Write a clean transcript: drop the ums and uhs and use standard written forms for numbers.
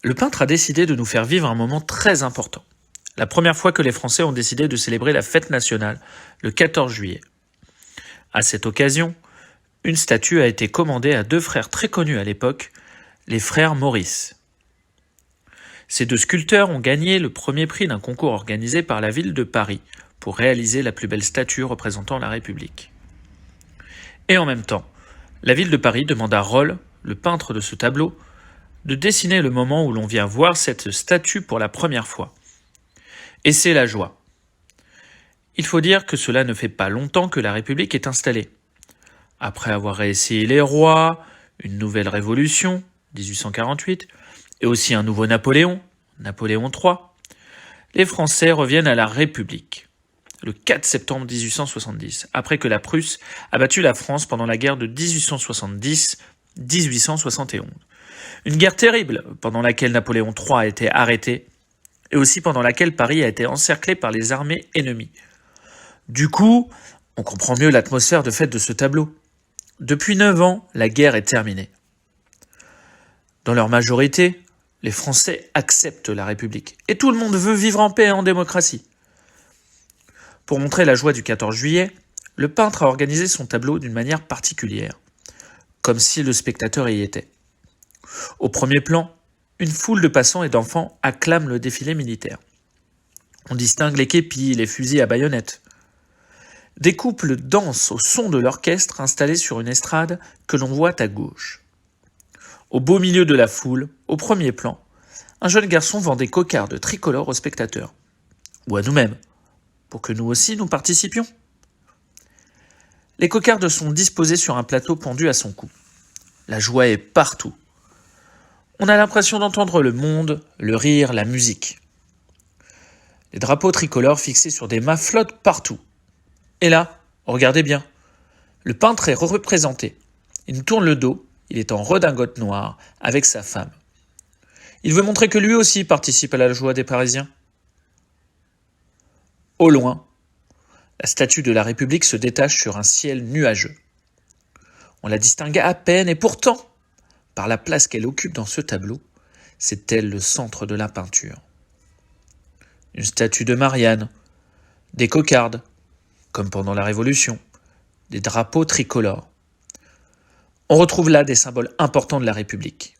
Le peintre a décidé de nous faire vivre un moment très important. La première fois que les Français ont décidé de célébrer la fête nationale, le 14 juillet. À cette occasion, une statue a été commandée à deux frères très connus à l'époque, les frères Maurice. Ces deux sculpteurs ont gagné le premier prix d'un concours organisé par la ville de Paris pour réaliser la plus belle statue représentant la République. Et en même temps, la ville de Paris demande à Rolle, le peintre de ce tableau, de dessiner le moment où l'on vient voir cette statue pour la première fois. Et c'est la joie. Il faut dire que cela ne fait pas longtemps que la République est installée. Après avoir réessayé les rois, une nouvelle révolution, 1848, et aussi un nouveau Napoléon, Napoléon III, les Français reviennent à la République, le 4 septembre 1870, après que la Prusse a battu la France pendant la guerre de 1870-1871. Une guerre terrible, pendant laquelle Napoléon III a été arrêté, et aussi pendant laquelle Paris a été encerclé par les armées ennemies. Du coup, on comprend mieux l'atmosphère de fête de ce tableau. Depuis 9 ans, la guerre est terminée. Dans leur majorité, les Français acceptent la République, et tout le monde veut vivre en paix et en démocratie. Pour montrer la joie du 14 juillet, le peintre a organisé son tableau d'une manière particulière, comme si le spectateur y était. Au premier plan, une foule de passants et d'enfants acclament le défilé militaire. On distingue les képis, les fusils à baïonnettes. Des couples dansent au son de l'orchestre installé sur une estrade que l'on voit à gauche. Au beau milieu de la foule, au premier plan, un jeune garçon vend des cocardes tricolores aux spectateurs, ou à nous-mêmes, pour que nous aussi nous participions. Les cocardes sont disposées sur un plateau pendu à son cou. La joie est partout. On a l'impression d'entendre le monde, le rire, la musique. Les drapeaux tricolores fixés sur des mâts flottent partout. Et là, regardez bien, le peintre est représenté. Il nous tourne le dos, il est en redingote noire avec sa femme. Il veut montrer que lui aussi participe à la joie des Parisiens. Au loin, la statue de la République se détache sur un ciel nuageux. On la distingue à peine et pourtant, par la place qu'elle occupe dans ce tableau, c'est elle le centre de la peinture. Une statue de Marianne, des cocardes, comme pendant la Révolution, des drapeaux tricolores. On retrouve là des symboles importants de la République.